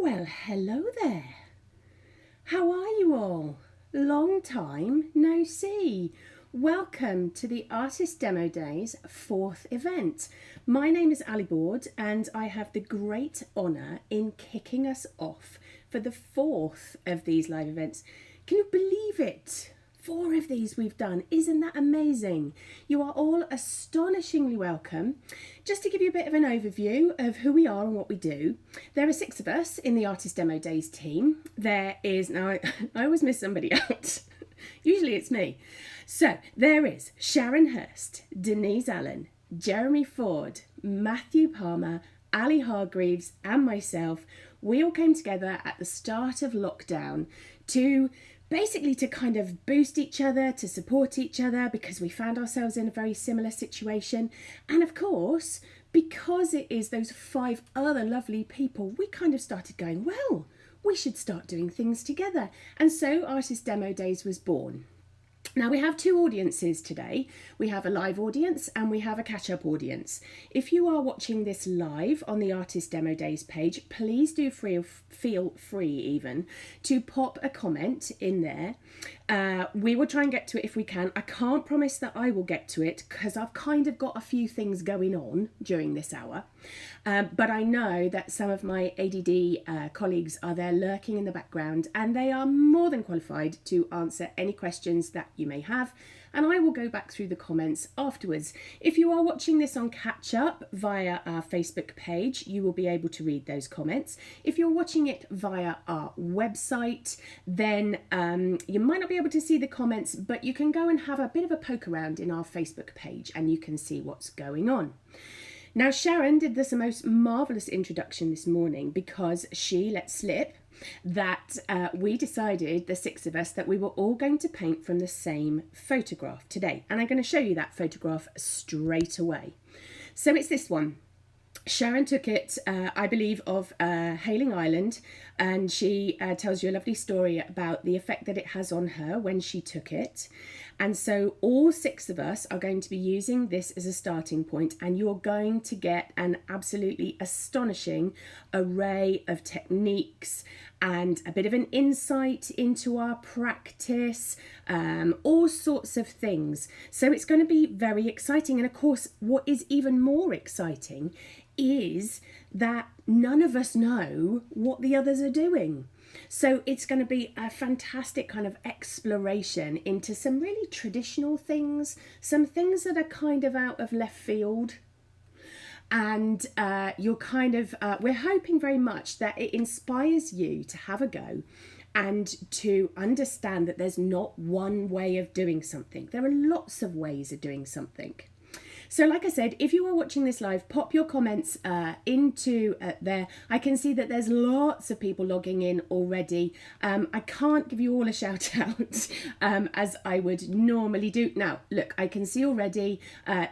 Well, hello there. How are you all? Long time no see. Welcome to the Artist Demo Days 4th event. My name is Ali Board and I have the great honour in kicking us off for the 4th of these live events. Can you believe it? 4 of these we've done. Isn't that amazing? You are all astonishingly welcome. Just to give you a bit of an overview of who we are and what we do, there are 6 of us in the Artist Demo Days team. There is, now I always miss somebody out. Usually it's me. So there is Sharon Hurst, Denise Allen, Jeremy Ford, Matthew Palmer, Ali Hargreaves and myself. We all came together at the start of lockdown to basically to kind of boost each other, to support each other, because we found ourselves in a very similar situation. And of course, because it is those 5 other lovely people, we kind of started going, well, we should start doing things together. And so Artist Demo Days was born. Now we have 2 audiences today. We have a live audience and we have a catch-up audience. If you are watching this live on the Artist Demo Days page, please do feel free even to pop a comment in there. We will try and get to it if we can. I can't promise that I will get to it because I've kind of got a few things going on during this hour. But I know that some of my ADD colleagues are there lurking in the background and they are more than qualified to answer any questions that you may have, and I will go back through the comments afterwards. If you are watching this on catch up via our Facebook page, you will be able to read those comments. If you're watching it via our website, then you might not be able to see the comments, but you can go and have a bit of a poke around in our Facebook page and you can see what's going on. Now, Sharon did this most marvellous introduction this morning because she let slip that we decided, the 6 of us, that we were all going to paint from the same photograph today. And I'm going to show you that photograph straight away. So it's this one. Sharon took it, I believe, of Hayling Island, and she tells you a lovely story about the effect that it has on her when she took it. And so all 6 of us are going to be using this as a starting point, and you're going to get an absolutely astonishing array of techniques and a bit of an insight into our practice, all sorts of things. So it's going to be very exciting. And of course, what is even more exciting is that none of us know what the others are doing. So it's going to be a fantastic kind of exploration into some really traditional things, some things that are kind of out of left field. And you're kind of, we're hoping very much that it inspires you to have a go and to understand that there's not one way of doing something. There are lots of ways of doing something. So like I said, if you are watching this live, pop your comments into there. I can see that there's lots of people logging in already. I can't give you all a shout out as I would normally do. Now, look, I can see already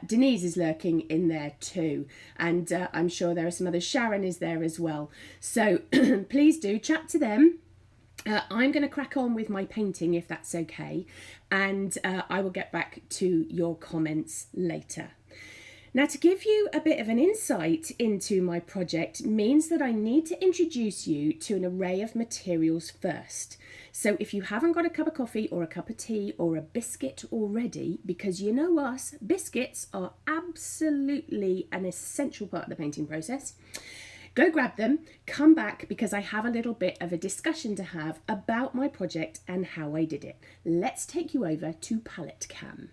Denise is lurking in there too. And I'm sure there are some others. Sharon is there as well. So please do chat to them. I'm going to crack on with my painting if that's okay. And I will get back to your comments later. Now, to give you a bit of an insight into my project means that I need to introduce you to an array of materials first. So if you haven't got a cup of coffee or a cup of tea or a biscuit already, because you know us, biscuits are absolutely an essential part of the painting process, go grab them, come back, because I have a little bit of a discussion to have about my project and how I did it. Let's take you over to Palette Cam.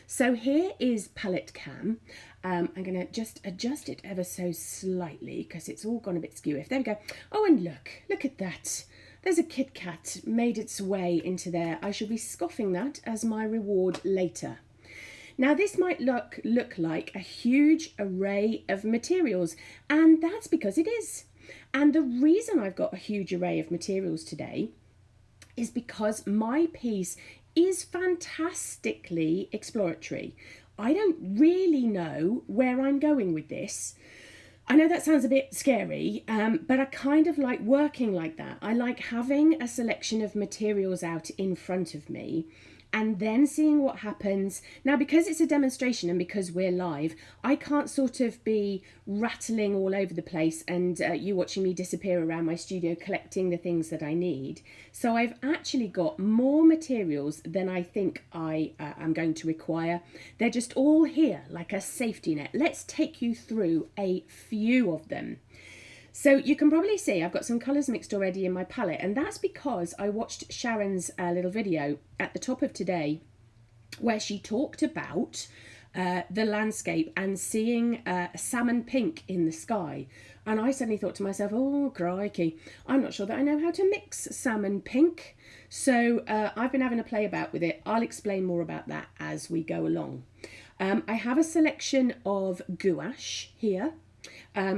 So here is Palette Cam. I'm going to just adjust it ever so slightly because it's all gone a bit skew. There we go. Oh, and look at that. There's a Kit Kat made its way into there. I shall be scoffing that as my reward later. Now this might look like a huge array of materials, and that's because it is. And the reason I've got a huge array of materials today is because my piece is fantastically exploratory. I don't really know where I'm going with this. I know that sounds a bit scary, but I kind of like working like that. I like having a selection of materials out in front of me and then seeing what happens. Now, because it's a demonstration and because we're live, I can't sort of be rattling all over the place and you watching me disappear around my studio collecting the things that I need. So I've actually got more materials than I think I am going to require. They're just all here like a safety net. Let's take you through a few of them. So you can probably see I've got some colours mixed already in my palette, and that's because I watched Sharon's little video at the top of today where she talked about the landscape and seeing salmon pink in the sky. And I suddenly thought to myself, oh crikey, I'm not sure that I know how to mix salmon pink. So I've been having a play about with it. I'll explain more about that as we go along. I have a selection of gouache here.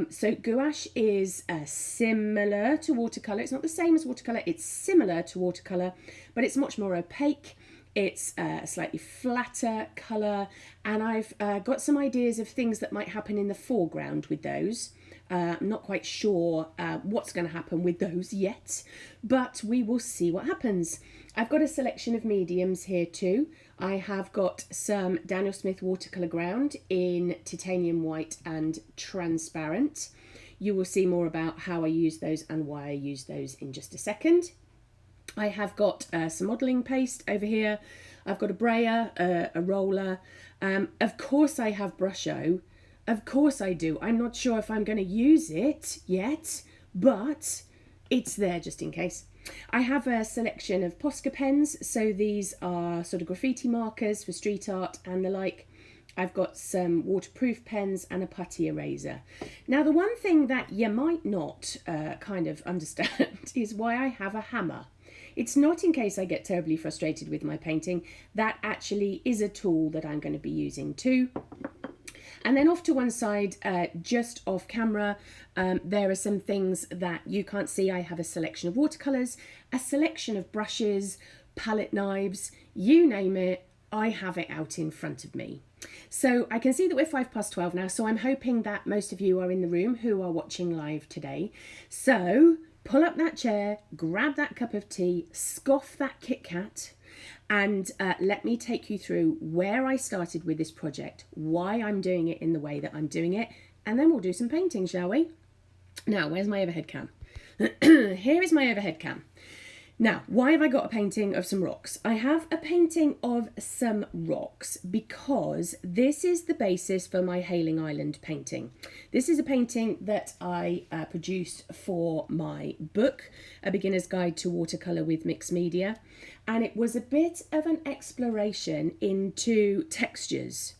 So gouache is similar to watercolour. It's not the same as watercolour, it's similar to watercolour, but it's much more opaque. It's a slightly flatter colour, and I've got some ideas of things that might happen in the foreground with those. I'm not quite sure what's going to happen with those yet, but we will see what happens. I've got a selection of mediums here too. I have got some Daniel Smith watercolour ground in titanium white and transparent. You will see more about how I use those and why I use those in just a second. I have got some modelling paste over here. I've got a brayer, a roller. Of course I have Brusho. Of course I do. I'm not sure if I'm going to use it yet, but it's there just in case. I have a selection of Posca Pens, so these are sort of graffiti markers for street art and the like. I've got some waterproof pens and a putty eraser. Now, the one thing that you might not kind of understand is why I have a hammer. It's not in case I get terribly frustrated with my painting. That actually is a tool that I'm going to be using too. And then off to one side, just off camera, there are some things that you can't see. I have a selection of watercolours, a selection of brushes, palette knives, you name it, I have it out in front of me. So I can see that we're 12:05 now, so I'm hoping that most of you are in the room who are watching live today. So pull up that chair, grab that cup of tea, scoff that Kit Kat, and let me take you through where I started with this project, why I'm doing it in the way that I'm doing it, and then we'll do some painting, shall we? Now, where's my overhead cam? Here is my overhead cam. Now, why have I got a painting of some rocks? I have a painting of some rocks because this is the basis for my Hayling Island painting. This is a painting that I produced for my book, A Beginner's Guide to Watercolour with Mixed Media, and it was a bit of an exploration into textures.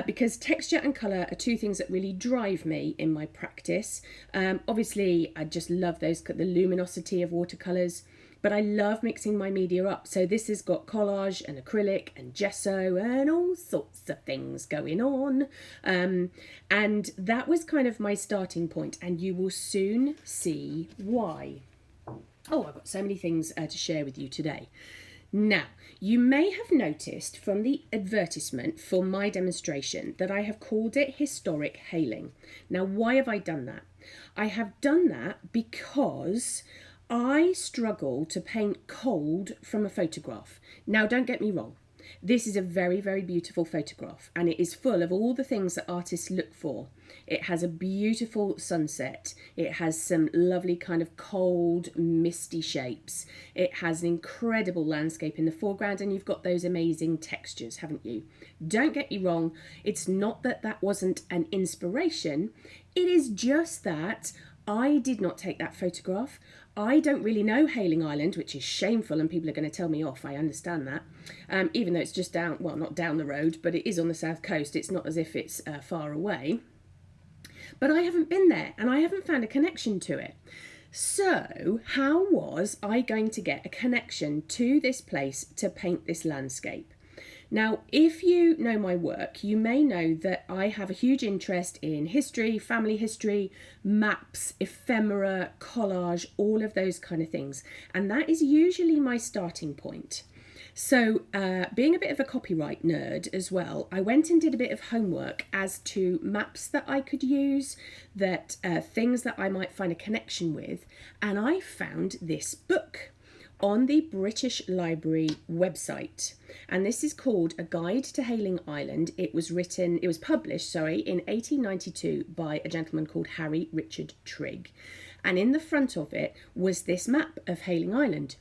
Because texture and colour are two things that really drive me in my practice. Obviously, I just love the luminosity of watercolours, but I love mixing my media up. So this has got collage and acrylic and gesso and all sorts of things going on. And that was kind of my starting point, and you will soon see why. Oh, I've got so many things to share with you today. Now, you may have noticed from the advertisement for my demonstration that I have called it Historic Hayling. Now, why have I done that? I have done that because I struggle to paint cold from a photograph. Now, don't get me wrong. This is a very, very beautiful photograph, and it is full of all the things that artists look for. It has a beautiful sunset. It has some lovely kind of cold, misty shapes. It has an incredible landscape in the foreground, and you've got those amazing textures, haven't you? Don't get me wrong. It's not that that wasn't an inspiration. It is just that I did not take that photograph. I don't really know Hayling Island, which is shameful, and people are going to tell me off. I understand that. Even though it's just down, well, not down the road, but it is on the south coast. It's not as if it's far away. But I haven't been there, and I haven't found a connection to it. So how was I going to get a connection to this place to paint this landscape? Now, if you know my work, you may know that I have a huge interest in history, family history, maps, ephemera, collage, all of those kind of things. And that is usually my starting point. So being a bit of a copyright nerd as well, I went and did a bit of homework as to maps that I could use, that things that I might find a connection with, and I found this book. on the British Library website. And this is called A Guide to Hayling Island. It was published, in 1892 by a gentleman called Harry Richard Trigg. And in the front of it was this map of Hayling Island.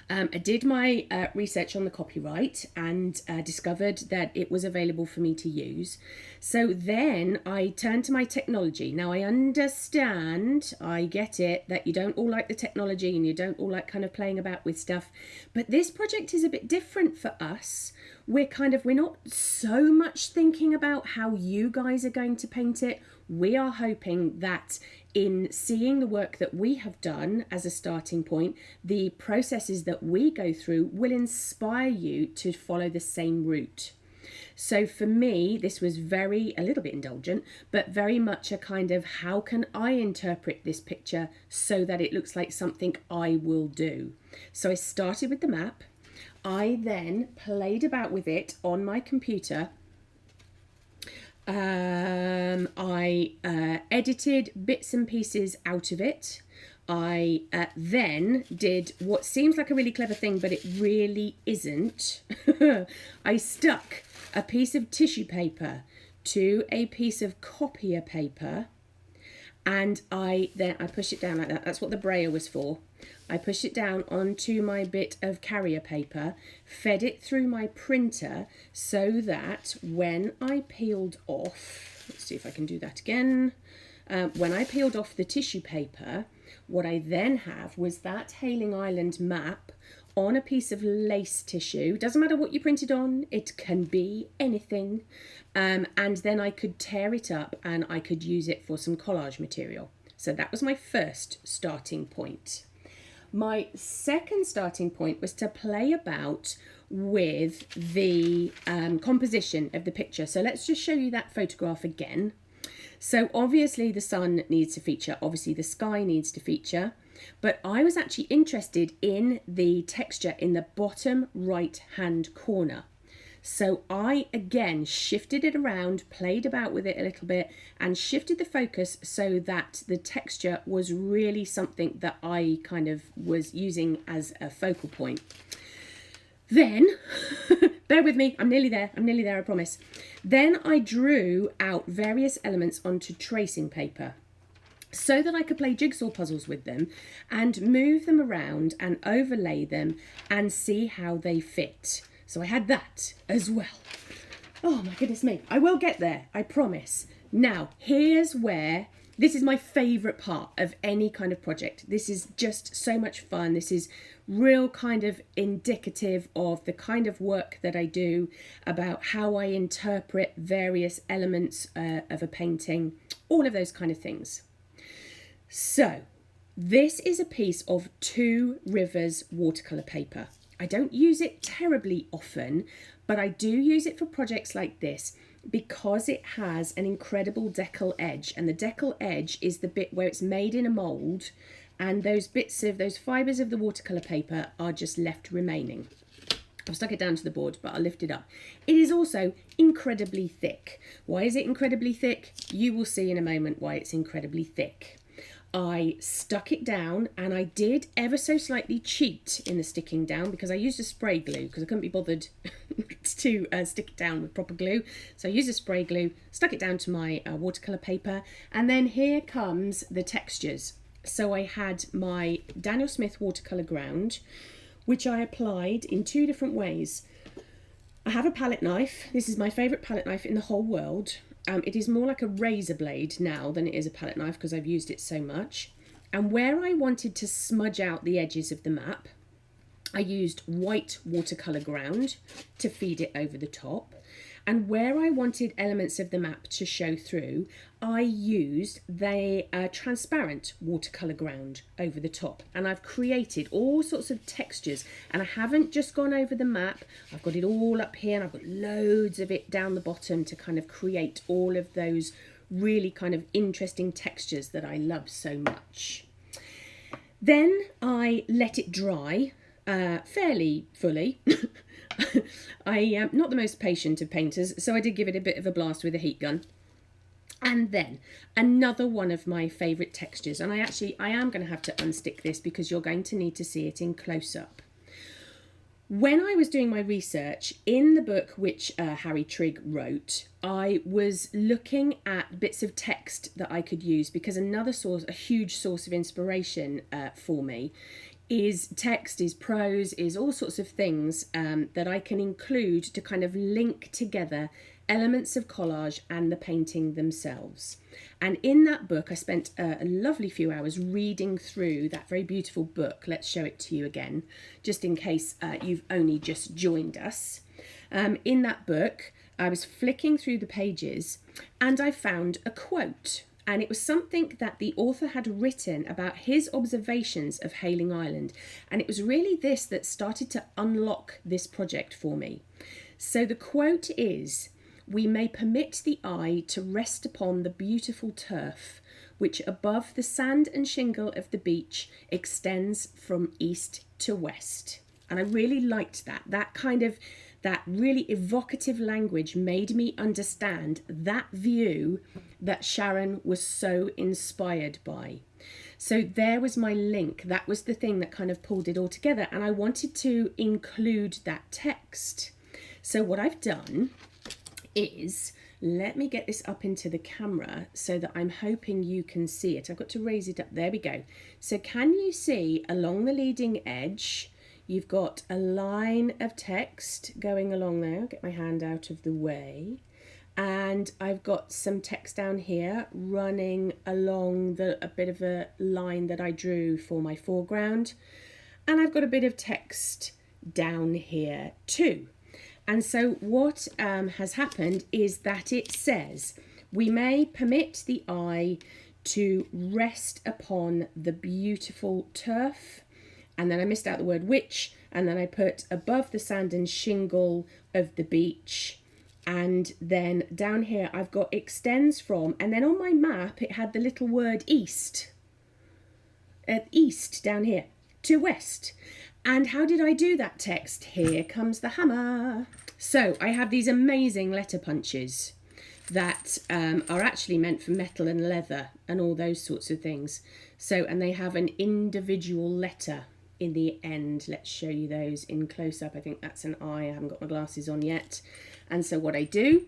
I did my research on the copyright and discovered that it was available for me to use. So then I turned to my technology. Now I understand, I get it, that you don't all like the technology and you don't all like kind of playing about with stuff. But this project is a bit different for us. We're not so much thinking about how you guys are going to paint it. We are hoping that in seeing the work that we have done as a starting point, the processes that we go through will inspire you to follow the same route. So for me, this was a little bit indulgent, but very much a kind of how can I interpret this picture so that it looks like something I will do. So I started with the map. I then played about with it on my computer. I edited bits and pieces out of it. I then did what seems like a really clever thing, but it really isn't. I stuck a piece of tissue paper to a piece of copier paper, and I pushed it down like that. That's what the braille was for. I pushed it down onto my bit of carrier paper, fed it through my printer so that when I peeled off, let's see if I can do that again. When I peeled off the tissue paper, what I then have was that Hayling Island map on a piece of lace tissue. Doesn't matter what you printed on, it can be anything. And then I could tear it up and I could use it for some collage material. So that was my first starting point. My second starting point was to play about with the composition of the picture. So let's just show you that photograph again. So obviously the sun needs to feature, obviously the sky needs to feature, but I was actually interested in the texture in the bottom right hand corner. So I again shifted it around, played about with it a little bit and shifted the focus so that the texture was really something that I kind of was using as a focal point. Then, bear with me, I'm nearly there, I promise. Then I drew out various elements onto tracing paper so that I could play jigsaw puzzles with them and move them around and overlay them and see how they fit. So I had that as well. Oh my goodness me. I will get there, I promise. Now, here's where, this is my favourite part of any kind of project. This is just so much fun. This is real kind of indicative of the kind of work that I do, about how I interpret various elements of a painting, all of those kind of things. So, this is a piece of Two Rivers watercolour paper. I don't use it terribly often, but I do use it for projects like this because it has an incredible decal edge, and the decal edge is the bit where it's made in a mould and those fibres of the watercolour paper are just left remaining. I've stuck it down to the board, but I'll lift it up. It is also incredibly thick. Why is it incredibly thick? You will see in a moment why it's incredibly thick. I stuck it down, and I did ever so slightly cheat in the sticking down because I used a spray glue because I couldn't be bothered to stick it down with proper glue. So I used a spray glue, stuck it down to my watercolour paper, and then here comes the textures. So I had my Daniel Smith watercolour ground, which I applied in two different ways. I have a palette knife. This is my favourite palette knife in the whole world. It is more like a razor blade now than it is a palette knife because I've used it so much. And where I wanted to smudge out the edges of the map, I used white watercolour ground to feed it over the top. And where I wanted elements of the map to show through, I used the transparent watercolour ground over the top. And I've created all sorts of textures, and I haven't just gone over the map. I've got it all up here, and I've got loads of it down the bottom to kind of create all of those really kind of interesting textures that I love so much. Then I let it dry fairly fully. I am not the most patient of painters, so I did give it a bit of a blast with a heat gun. And then another one of my favourite textures, and I am going to have to unstick this because you're going to need to see it in close-up. When I was doing my research in the book which Harry Trigg wrote, I was looking at bits of text that I could use, because another source, a huge source of inspiration for me, is text, is prose, is all sorts of things that I can include to kind of link together elements of collage and the painting themselves. And in that book, I spent a lovely few hours reading through that very beautiful book. Let's show it to you again, just in case you've only just joined us. In that book, I was flicking through the pages and I found a quote. And it was something that the author had written about his observations of Hayling Island. And it was really this that started to unlock this project for me. So the quote is, "We may permit the eye to rest upon the beautiful turf, which above the sand and shingle of the beach extends from east to west." And I really liked that. That really evocative language made me understand that view that Sharon was so inspired by. So there was my link. That was the thing that kind of pulled it all together. And I wanted to include that text. So what I've done is, let me get this up into the camera so that I'm hoping you can see it. I've got to raise it up. There we go. So can you see along the leading edge, you've got a line of text going along there. I'll get my hand out of the way. And I've got some text down here running along a bit of a line that I drew for my foreground. And I've got a bit of text down here too. And so what has happened is that it says, "We may permit the eye to rest upon the beautiful turf," and then I missed out the word "which," and then I put "above the sand and shingle of the beach," and then down here I've got "extends from," and then on my map it had the little word "east," east down here, to west. And how did I do that text? Here comes the hammer. So I have these amazing letter punches that are actually meant for metal and leather and all those sorts of things. So, and they have an individual letter in the end. Let's show you those in close up. I think that's an I. I haven't got my glasses on yet. And so what I do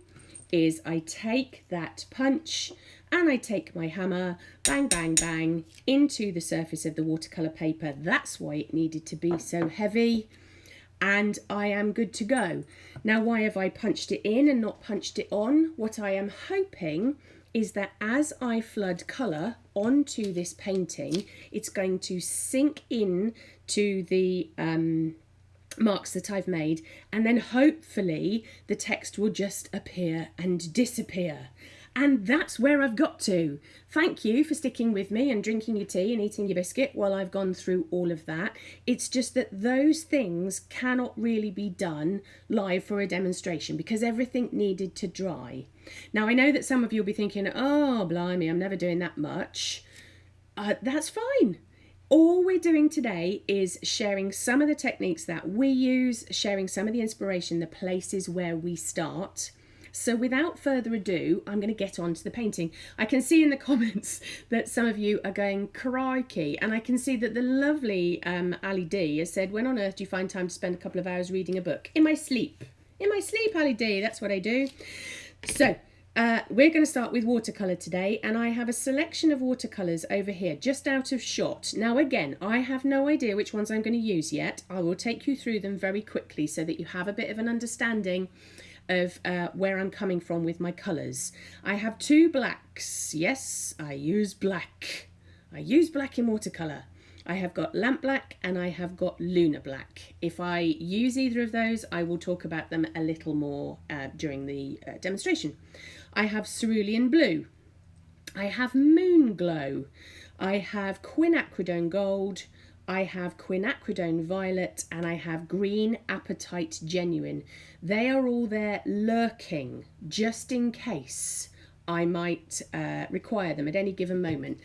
is I take that punch and I take my hammer, bang, bang, bang, into the surface of the watercolour paper. That's why it needed to be so heavy. And I am good to go. Now, why have I punched it in and not punched it on? What I am hoping is that as I flood colour onto this painting, it's going to sink in to the marks that I've made, and then hopefully the text will just appear and disappear. And that's where I've got to. Thank you for sticking with me and drinking your tea and eating your biscuit while I've gone through all of that. It's just that those things cannot really be done live for a demonstration because everything needed to dry. Now, I know that some of you will be thinking, oh, blimey, I'm never doing that much. That's fine. All we're doing today is sharing some of the techniques that we use, sharing some of the inspiration, the places where we start. So without further ado, I'm going to get on to the painting. I can see in the comments that some of you are going, crikey. And I can see that the lovely Ali D has said, when on earth do you find time to spend a couple of hours reading a book? In my sleep. In my sleep, Ali D, that's what I do. So we're going to start with watercolour today. And I have a selection of watercolours over here, just out of shot. Now, again, I have no idea which ones I'm going to use yet. I will take you through them very quickly so that you have a bit of an understanding of where I'm coming from with my colours. I have two blacks. Yes, I use black. I use black in watercolour. I have got lamp black and I have got lunar black. If I use either of those, I will talk about them a little more during the demonstration. I have cerulean blue. I have moon glow. I have quinacridone gold. I have quinacridone violet, and I have green apatite genuine. They are all there lurking just in case I might require them at any given moment.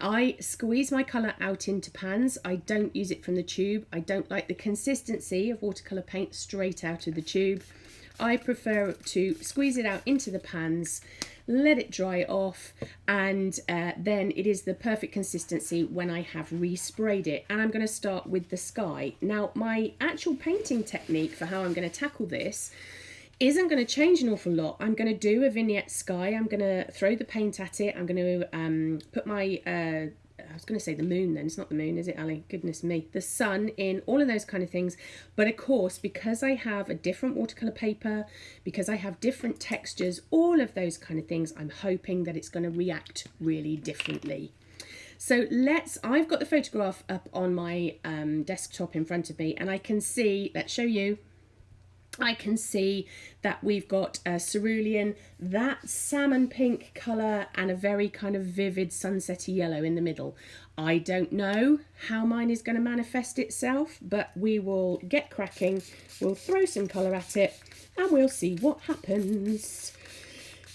I squeeze my colour out into pans. I don't use it from the tube. I don't like the consistency of watercolour paint straight out of the tube. I prefer to squeeze it out into the pans, let it dry off, and then it is the perfect consistency when I have resprayed it. And I'm going to start with the sky. Now, my actual painting technique for how I'm going to tackle this isn't going to change an awful lot. I'm going to do a Vignette Sky. I'm going to throw the paint at it. I'm going to put my, I was going to say the moon then. It's not the moon, is it, Ali? Goodness me. The sun in, all of those kind of things. But of course, because I have a different watercolour paper, because I have different textures, all of those kind of things, I'm hoping that it's going to react really differently. So I've got the photograph up on my desktop in front of me, and I can see, let's show you. I can see that we've got a cerulean, that salmon pink colour, and a very kind of vivid sunsetty yellow in the middle. I don't know how mine is going to manifest itself, but we will get cracking. We'll throw some colour at it and we'll see what happens.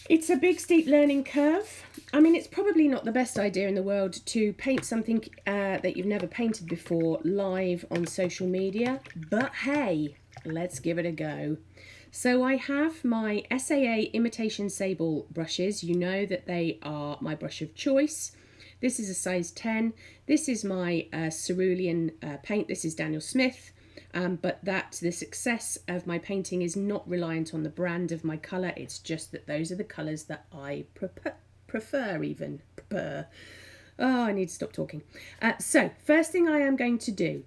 It's a big steep learning curve. I mean, it's probably not the best idea in the world to paint something that you've never painted before live on social media, but hey, let's give it a go. So I have my SAA Imitation Sable brushes. You know that they are my brush of choice. This is a size 10. This is my cerulean paint. This is Daniel Smith. But the success of my painting is not reliant on the brand of my colour. It's just that those are the colours that I prefer. Oh, I need to stop talking. So first thing I am going to do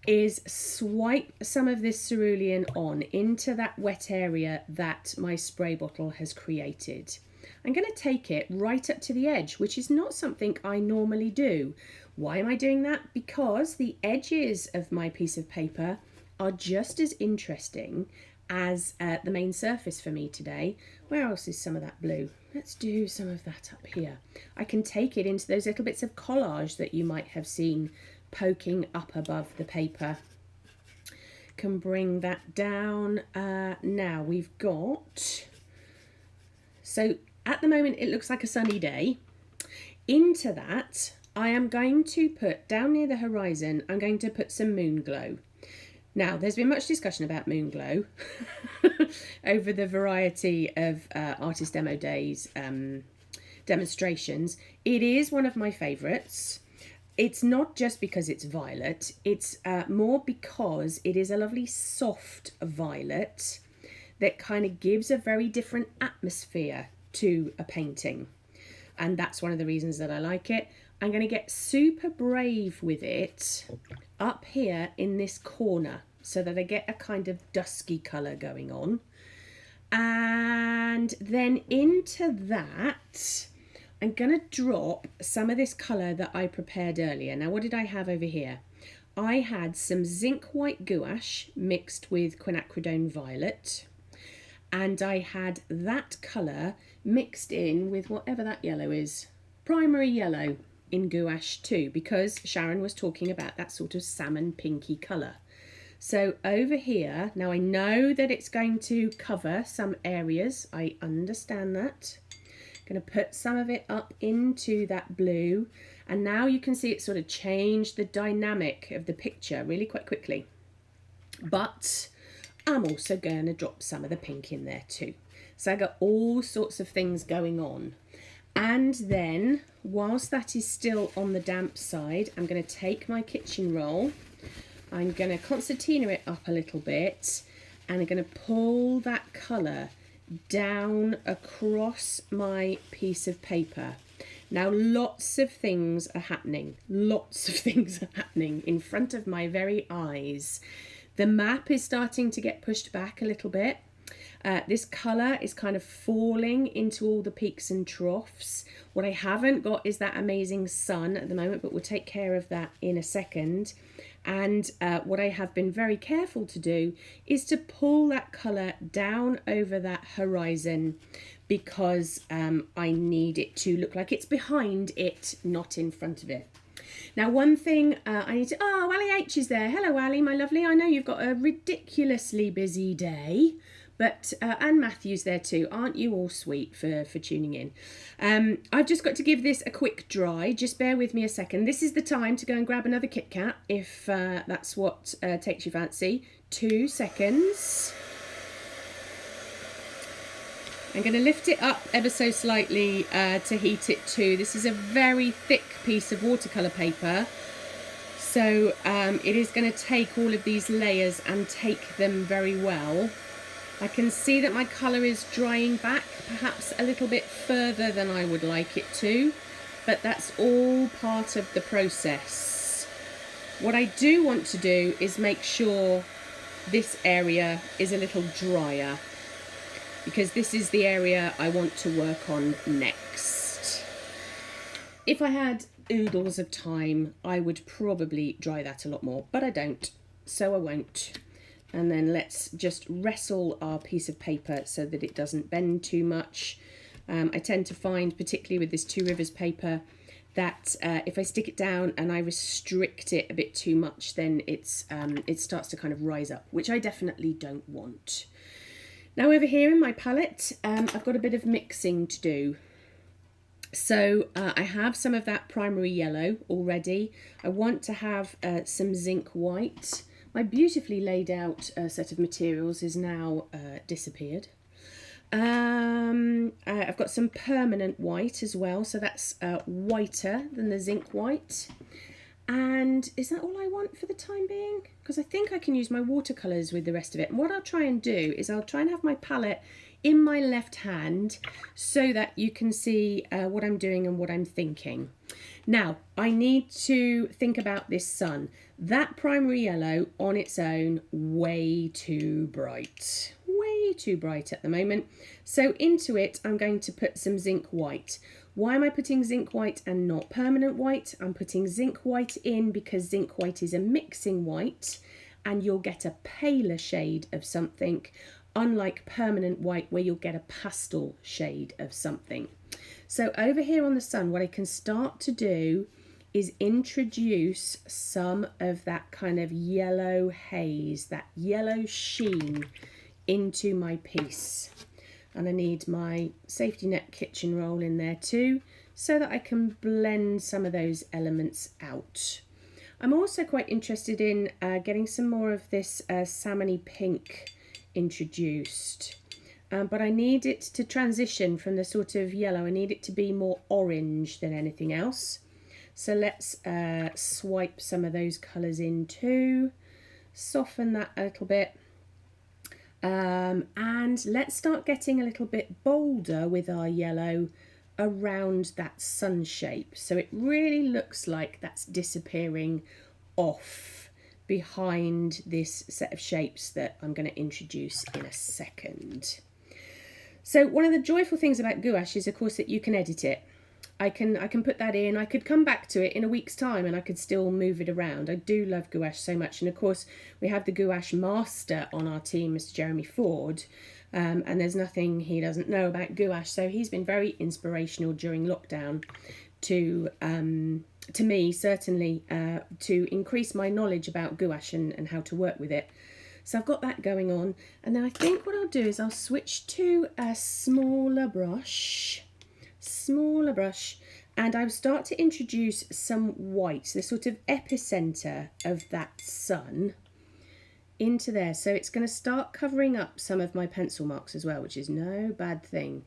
is swipe some of this cerulean on into that wet area that my spray bottle has created. I'm going to take it right up to the edge, which is not something I normally do. Why am I doing that? Because the edges of my piece of paper are just as interesting as the main surface for me today. Where else is some of that blue? Let's do some of that up here. I can take it into those little bits of collage that you might have seen poking up above the paper. Can bring that down. Now we've got, so at the moment it looks like a sunny day. Into that I am going to put, down near the horizon, I'm going to put some moon glow. Now there's been much discussion about moon glow over the variety of Artist Demo Days demonstrations. It is one of my favourites. It's not just because it's violet, it's more because it is a lovely soft violet that kind of gives a very different atmosphere to a painting. And that's one of the reasons that I like it. I'm going to get super brave with it up here in this corner so that I get a kind of dusky colour going on. And then into that, I'm going to drop some of this colour that I prepared earlier. Now, what did I have over here? I had some zinc white gouache mixed with quinacridone violet. And I had that colour mixed in with whatever that yellow is. Primary yellow in gouache too, because Sharon was talking about that sort of salmon pinky colour. So over here, now I know that it's going to cover some areas. I understand that. Going to put some of it up into that blue, and now you can see it sort of change the dynamic of the picture really quite quickly. But I'm also going to drop some of the pink in there too. So I got all sorts of things going on. And then whilst that is still on the damp side, I'm going to take my kitchen roll. I'm going to concertina it up a little bit, and I'm going to pull that colour down across my piece of paper. Now lots of things are happening. Lots of things are happening in front of my very eyes. The map is starting to get pushed back a little bit. This colour is kind of falling into all the peaks and troughs. What I haven't got is that amazing sun at the moment, but we'll take care of that in a second. And what I have been very careful to do is to pull that colour down over that horizon, because I need it to look like it's behind it, not in front of it. Now, one thing I need to, oh, Ali H is there. Hello, Ali, my lovely. I know you've got a ridiculously busy day. But and Matthew's there too. Aren't you all sweet for tuning in? I've just got to give this a quick dry. Just bear with me a second. This is the time to go and grab another Kit Kat if that's what takes your fancy. 2 seconds. I'm going to lift it up ever so slightly to heat it too. This is a very thick piece of watercolour paper, so it is going to take all of these layers and take them very well. I can see that my colour is drying back perhaps a little bit further than I would like it to, but that's all part of the process. What I do want to do is make sure this area is a little drier, because this is the area I want to work on next. If I had oodles of time, I would probably dry that a lot more, but I don't, so I won't. And then let's just wrestle our piece of paper so that it doesn't bend too much. I tend to find, particularly with this Two Rivers paper, that if I stick it down and I restrict it a bit too much, then it starts to kind of rise up, which I definitely don't want. Now over here in my palette, I've got a bit of mixing to do. So I have some of that primary yellow already. I want to have some zinc white. My beautifully laid out set of materials is now disappeared. I've got some permanent white as well, so that's whiter than the zinc white. And is that all I want for the time being? Because I think I can use my watercolours with the rest of it. And what I'll try and do is I'll try and have my palette in my left hand so that you can see what I'm doing and what I'm thinking. Now, I need to think about this sun. That primary yellow on its own, way too bright. Way too bright at the moment. So into it, I'm going to put some zinc white. Why am I putting zinc white and not permanent white? I'm putting zinc white in because zinc white is a mixing white and you'll get a paler shade of something, unlike permanent white where you'll get a pastel shade of something. So over here on the sun, what I can start to do is introduce some of that kind of yellow haze, that yellow sheen into my piece. And I need my safety net kitchen roll in there too, so that I can blend some of those elements out. I'm also quite interested in getting some more of this salmony pink introduced. But I need it to transition from the sort of yellow. I need it to be more orange than anything else. So let's swipe some of those colours in too, soften that a little bit. And let's start getting a little bit bolder with our yellow around that sun shape. So it really looks like that's disappearing off behind this set of shapes that I'm going to introduce in a second. So one of the joyful things about gouache is, of course, that you can edit it. I can put that in. I could come back to it in a week's time and I could still move it around. I do love gouache so much. And of course, we have the gouache master on our team, Mr. Jeremy Ford. And there's nothing he doesn't know about gouache. So he's been very inspirational during lockdown to me, certainly, to increase my knowledge about gouache and how to work with it. So I've got that going on. And then I think what I'll do is I'll switch to a smaller brush, and I'll start to introduce some white, the sort of epicenter of that sun, into there. So it's going to start covering up some of my pencil marks as well, which is no bad thing,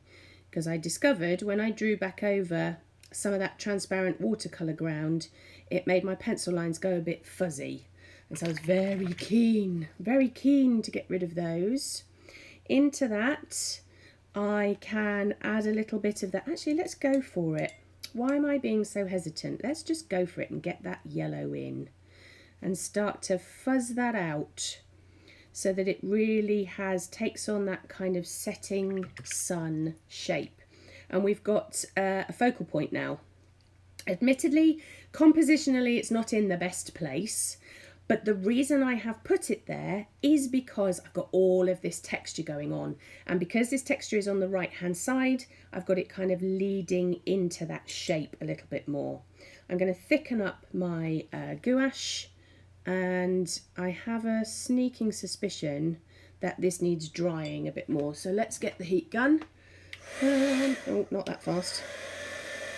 because I discovered when I drew back over some of that transparent watercolour ground, it made my pencil lines go a bit fuzzy. And so I was very keen to get rid of those. Into that, I can add a little bit of that. Actually, let's go for it. Why am I being so hesitant? Let's just go for it and get that yellow in and start to fuzz that out so that it really takes on that kind of setting sun shape. And we've got a focal point now. Admittedly, compositionally, it's not in the best place. But the reason I have put it there is because I've got all of this texture going on. And because this texture is on the right hand side, I've got it kind of leading into that shape a little bit more. I'm going to thicken up my gouache, and I have a sneaking suspicion that this needs drying a bit more. So let's get the heat gun. Oh, not that fast.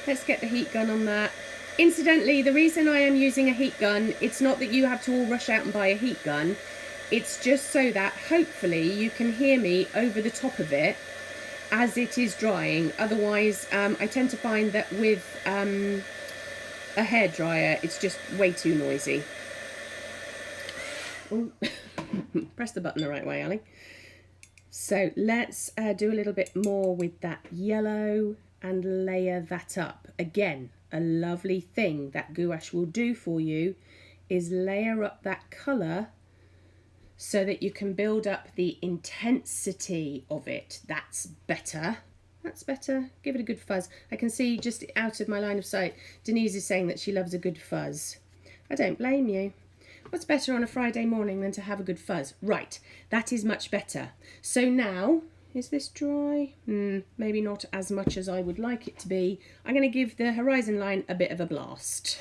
Let's get the heat gun on that. Incidentally, the reason I am using a heat gun, it's not that you have to all rush out and buy a heat gun. It's just so that hopefully you can hear me over the top of it as it is drying. Otherwise, I tend to find that with a hairdryer, it's just way too noisy. Ooh. Press the button the right way, Ali. So let's do a little bit more with that yellow and layer that up. Again, a lovely thing that gouache will do for you is layer up that colour so that you can build up the intensity of it. That's better. That's better. Give it a good fuzz. I can see just out of my line of sight, Denise is saying that she loves a good fuzz. I don't blame you. What's better on a Friday morning than to have a good fuzz? Right, that is much better. So now, is this dry? Maybe not as much as I would like it to be. I'm going to give the horizon line a bit of a blast.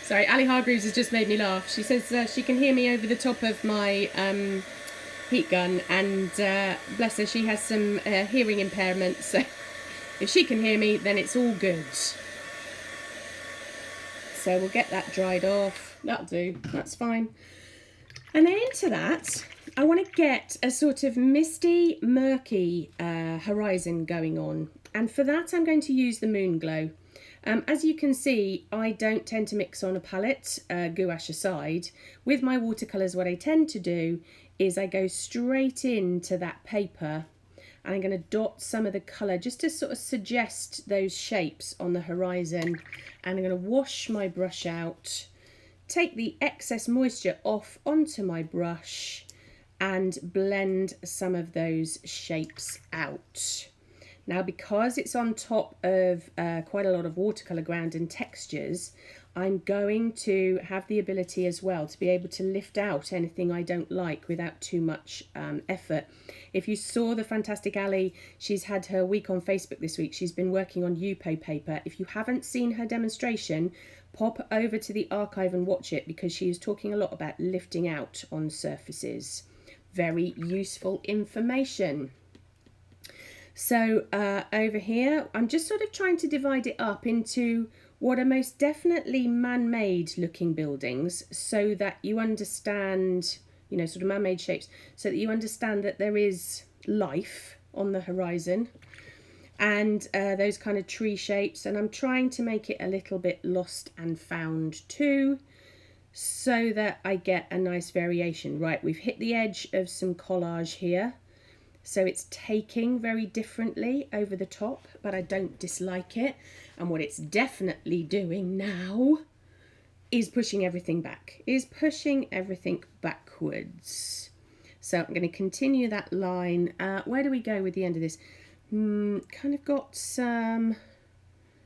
Sorry, Ali Hargreaves has just made me laugh. She says she can hear me over the top of my heat gun, and bless her, she has some hearing impairment, so if she can hear me, then it's all good. So we'll get that dried off. That'll do, that's fine. And then into that, I want to get a sort of misty, murky horizon going on, and for that I'm going to use the Moon Glow. As you can see, I don't tend to mix on a palette, gouache aside. With my watercolours, what I tend to do is I go straight into that paper and I'm going to dot some of the colour just to sort of suggest those shapes on the horizon. And I'm going to wash my brush out, take the excess moisture off onto my brush and blend some of those shapes out. Now, because it's on top of quite a lot of watercolour ground and textures, I'm going to have the ability as well to be able to lift out anything I don't like without too much effort. If you saw the fantastic Ali, she's had her week on Facebook this week. She's been working on Yupo paper. If you haven't seen her demonstration, pop over to the archive and watch it, because she is talking a lot about lifting out on surfaces. Very useful information. So over here, I'm just sort of trying to divide it up into what are most definitely man-made looking buildings, so that you understand, you know, sort of man-made shapes, so that you understand that there is life on the horizon, and those kind of tree shapes. And I'm trying to make it a little bit lost and found too, so that I get a nice variation. Right, we've hit the edge of some collage here. So it's taking very differently over the top, but I don't dislike it. And what it's definitely doing now is pushing everything back, backwards. So I'm going to continue that line. Where do we go with the end of this? Kind of got some,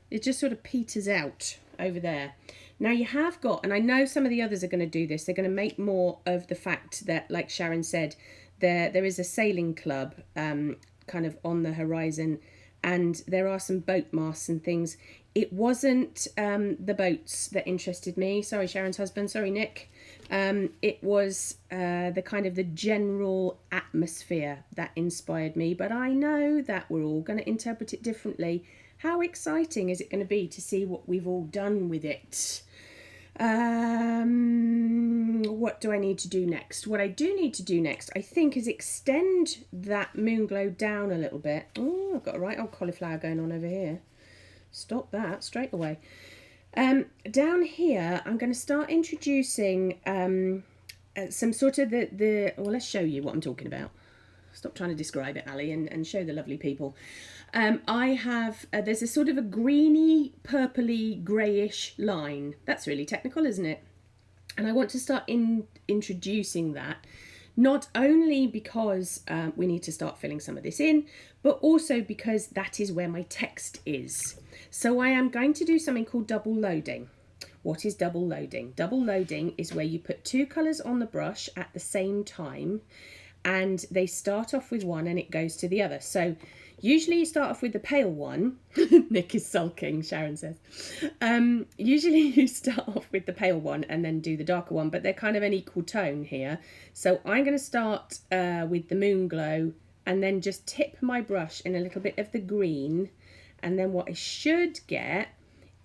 it just sort of peters out over there. Now you have got, and I know some of the others are going to do this, they're going to make more of the fact that, like Sharon said, there is a sailing club kind of on the horizon, and there are some boat masts and things. It wasn't the boats that interested me. Sorry, Sharon's husband. Sorry, Nick. It was the kind of the general atmosphere that inspired me. But I know that we're all going to interpret it differently. How exciting is it going to be to see what we've all done with it? What do I need to do next? What I do need to do next, I think, is extend that Moon Glow down a little bit. Oh, I've got a right old cauliflower going on over here. Stop that straight away. Down here, I'm going to start introducing some sort of well, let's show you what I'm talking about. Stop trying to describe it, Ali, and show the lovely people. I have, there's a sort of a greeny, purpley, greyish line. That's really technical, isn't it? And I want to start introducing that, not only because we need to start filling some of this in, but also because that is where my text is. So I am going to do something called double loading. What is double loading? Double loading is where you put two colours on the brush at the same time, and they start off with one and it goes to the other. So usually you start off with the pale one. Nick is sulking, Sharon says. Usually you start off with the pale one and then do the darker one, but they're kind of an equal tone here. So I'm going to start with the Moon Glow and then just tip my brush in a little bit of the green. And then what I should get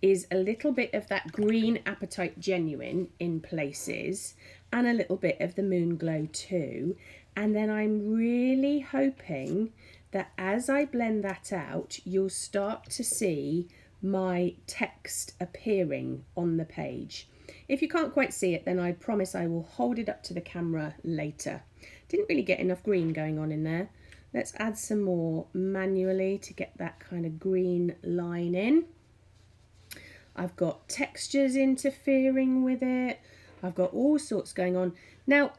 is a little bit of that green Apatite Genuine in places and a little bit of the Moon Glow too. And then I'm really hoping that as I blend that out, you'll start to see my text appearing on the page. If you can't quite see it, then I promise I will hold it up to the camera later. Didn't really get enough green going on in there. Let's add some more manually to get that kind of green line in. I've got textures interfering with it. I've got all sorts going on. Now,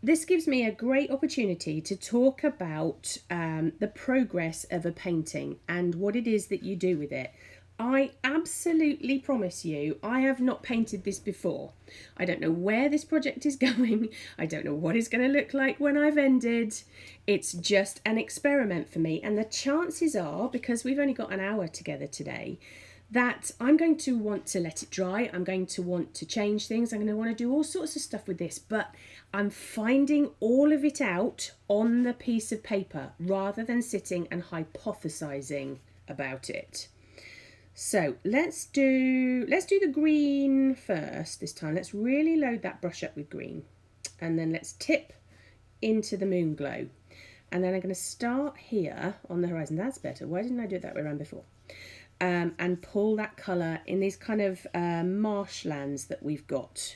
this gives me a great opportunity to talk about the progress of a painting and what it is that you do with it. I absolutely promise you, I have not painted this before. I don't know where this project is going. I don't know what it's going to look like when I've ended. It's just an experiment for me. And the chances are, because we've only got an hour together today, that I'm going to want to let it dry. I'm going to want to change things. I'm going to want to do all sorts of stuff with this, but I'm finding all of it out on the piece of paper rather than sitting and hypothesizing about it. So let's do the green first this time. Let's really load that brush up with green, and then let's tip into the Moon Glow. And then I'm going to start here on the horizon. That's better. Why didn't I do it that way around before? And pull that colour in these kind of marshlands that we've got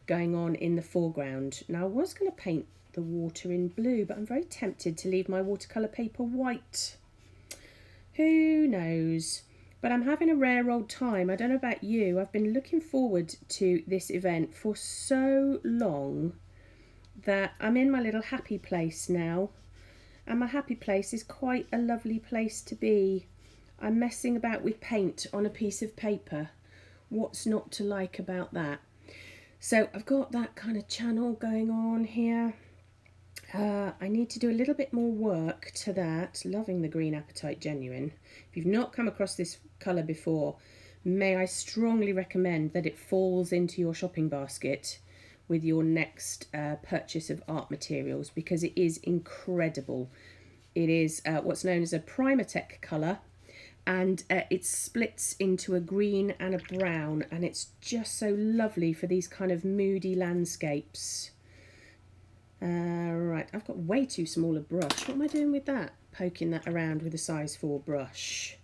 going on in the foreground. Now I was going to paint the water in blue, but I'm very tempted to leave my watercolour paper white. Who knows? But I'm having a rare old time. I don't know about you. I've been looking forward to this event for so long that I'm in my little happy place now. And my happy place is quite a lovely place to be. I'm messing about with paint on a piece of paper. What's not to like about that? So I've got that kind of channel going on here. I need to do a little bit more work to that. Loving the green Apatite Genuine. If you've not come across this colour before, may I strongly recommend that it falls into your shopping basket with your next purchase of art materials, because it is incredible. It is what's known as a Primatech colour, and it splits into a green and a brown, and it's just so lovely for these kind of moody landscapes. Right, I've got way too small a brush. What am I doing with that? Poking that around with a size 4 brush.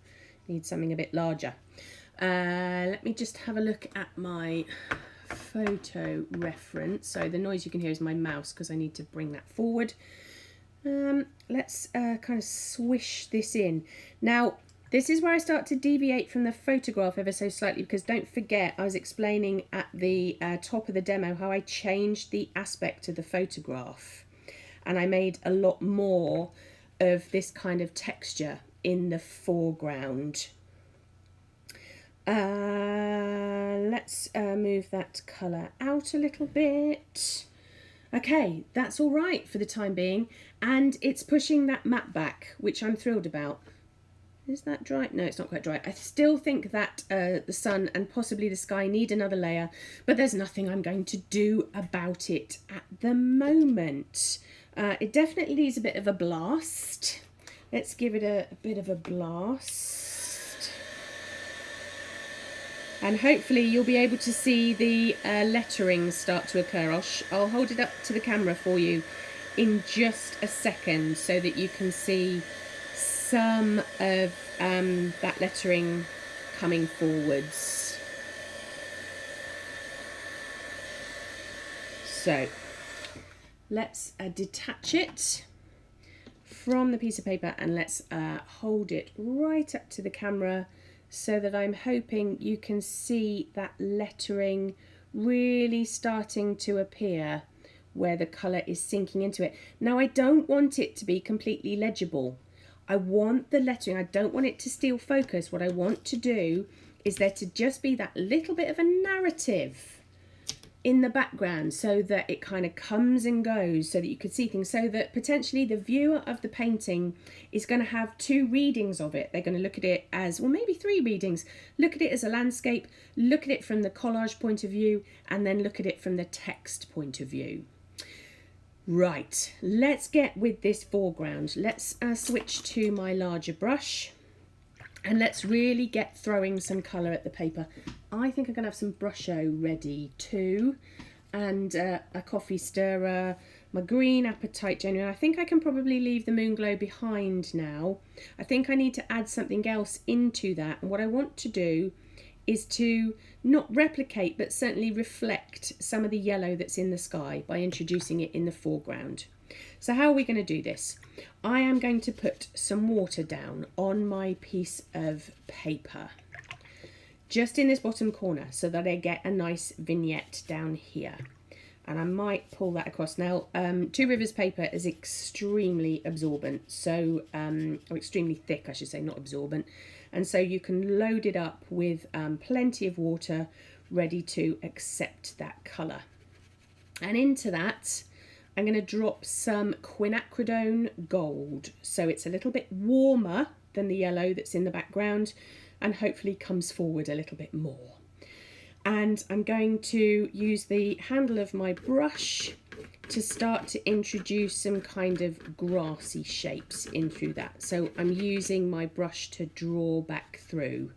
Need something a bit larger. Let me just have a look at my photo reference. So the noise you can hear is my mouse because I need to bring that forward. Let's kind of swish this in. Now, this is where I start to deviate from the photograph ever so slightly, because don't forget I was explaining at the top of the demo how I changed the aspect of the photograph, and I made a lot more of this kind of texture in the foreground. Let's move that colour out a little bit. Okay, that's all right for the time being, and it's pushing that matte back, which I'm thrilled about. Is that dry? No, it's not quite dry. I still think that the sun and possibly the sky need another layer, but there's nothing I'm going to do about it at the moment. It definitely needs a bit of a blast. Let's give it a bit of a blast. And hopefully you'll be able to see the lettering start to occur. I'll hold it up to the camera for you in just a second so that you can see some of that lettering coming forwards. So let's detach it from the piece of paper, and let's hold it right up to the camera so that I'm hoping you can see that lettering really starting to appear where the colour is sinking into it. Now, I don't want it to be completely legible. I want the lettering, I don't want it to steal focus. What I want to do is there to just be that little bit of a narrative in the background so that it kind of comes and goes, so that you could see things, so that potentially the viewer of the painting is going to have 2 readings of it. They're going to look at it as, well, maybe 3 readings. Look at it as a landscape, look at it from the collage point of view, and then look at it from the text point of view. Right, let's get with this foreground. Let's switch to my larger brush, And let's really get throwing some colour at the paper. I think I'm going to have some Brusho ready too, and a coffee stirrer, my green Apatite genuine. I think I can probably leave the Moonglow behind now. I think I need to add something else into that, and what I want to do is to not replicate but certainly reflect some of the yellow that's in the sky by introducing it in the foreground. So how are we going to do this? I am going to put some water down on my piece of paper, just in this bottom corner, so that I get a nice vignette down here. And I might pull that across. Now, Two Rivers paper is extremely absorbent, so, or extremely thick, I should say, not absorbent. And so you can load it up with plenty of water ready to accept that colour. And into that, I'm going to drop some quinacridone gold. So it's a little bit warmer than the yellow that's in the background and hopefully comes forward a little bit more. And I'm going to use the handle of my brush to start to introduce some kind of grassy shapes in through that. So I'm using my brush to draw back through.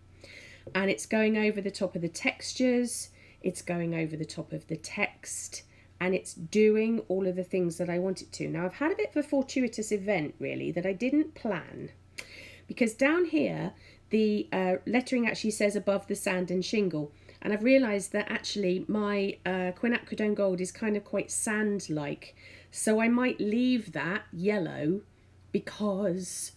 And it's going over the top of the textures, it's going over the top of the text, and it's doing all of the things that I want it to. Now, I've had a bit of a fortuitous event, really, that I didn't plan. Because down here, the lettering actually says above the sand and shingle. And I've realised that actually my quinacridone gold is kind of quite sand-like. So I might leave that yellow because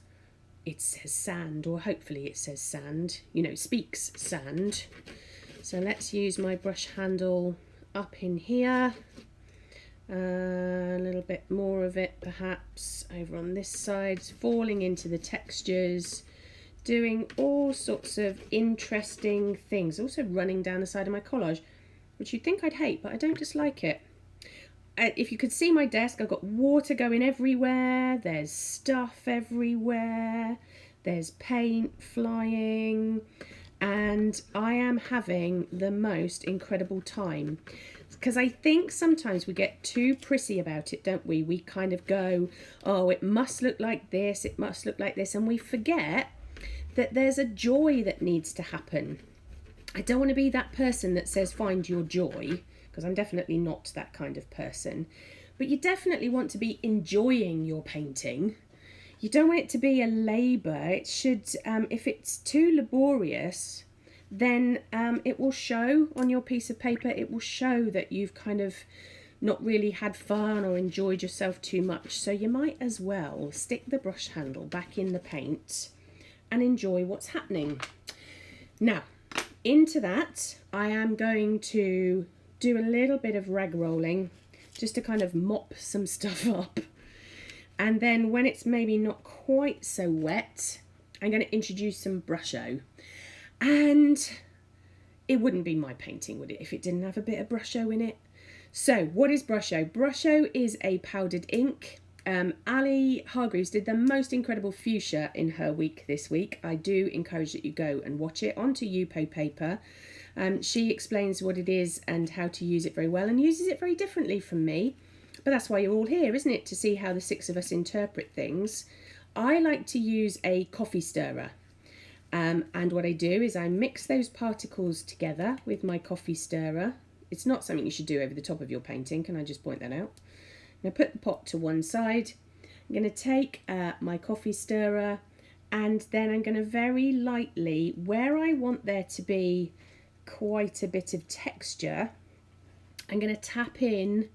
it says sand, or hopefully it says sand. You know, it speaks sand. So let's use my brush handle up in here. A little bit more of it perhaps over on this side, falling into the textures, doing all sorts of interesting things, also running down the side of my collage, which you'd think I'd hate, but I don't dislike it. If you could see my desk, I've got water going everywhere, there's stuff everywhere, there's paint flying, and I am having the most incredible time. Because I think sometimes we get too prissy about it, don't we? We kind of go, oh, it must look like this, it must look like this, and we forget that there's a joy that needs to happen. I don't want to be that person that says find your joy, because I'm definitely not that kind of person. But you definitely want to be enjoying your painting. You don't want it to be a labour. It should, if it's too laborious, then it will show on your piece of paper. It will show that you've kind of not really had fun or enjoyed yourself too much. So you might as well stick the brush handle back in the paint and enjoy what's happening. Now, into that, I am going to do a little bit of rag rolling just to kind of mop some stuff up. And then when it's maybe not quite so wet, I'm going to introduce some Brusho. And it wouldn't be my painting, would it, if it didn't have a bit of Brusho in it? So what is Brusho? Brusho is a powdered ink. Ali Hargreaves did the most incredible fuchsia in her week this week. I do encourage that you go and watch it onto Yupo paper. She explains what it is and how to use it very well, and uses it very differently from me. But that's why you're all here, isn't it? To see how the six of us interpret things. I like to use a coffee stirrer. And what I do is I mix those particles together with my coffee stirrer. It's not something you should do over the top of your painting, can I just point that out? I'm going to put the pot to one side. I'm going to take my coffee stirrer, and then I'm going to very lightly, where I want there to be quite a bit of texture, I'm going to tap in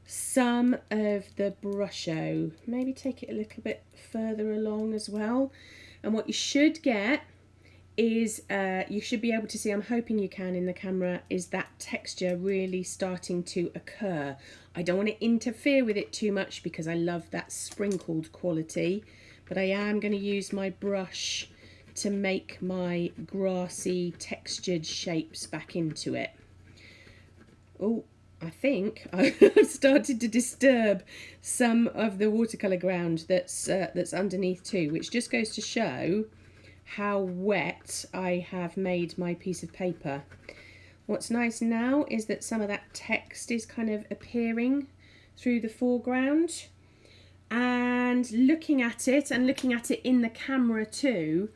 some of the Brusho. Maybe take it a little bit further along as well. And what you should get is, you should be able to see, I'm hoping you can in the camera, is that texture really starting to occur. I don't want to interfere with it too much because I love that sprinkled quality, but I am going to use my brush to make my grassy textured shapes back into it. Oh, I think I've started to disturb some of the watercolour ground that's underneath too, which just goes to show how wet I have made my piece of paper. What's nice now is that some of that text is kind of appearing through the foreground, and looking at it in the camera too,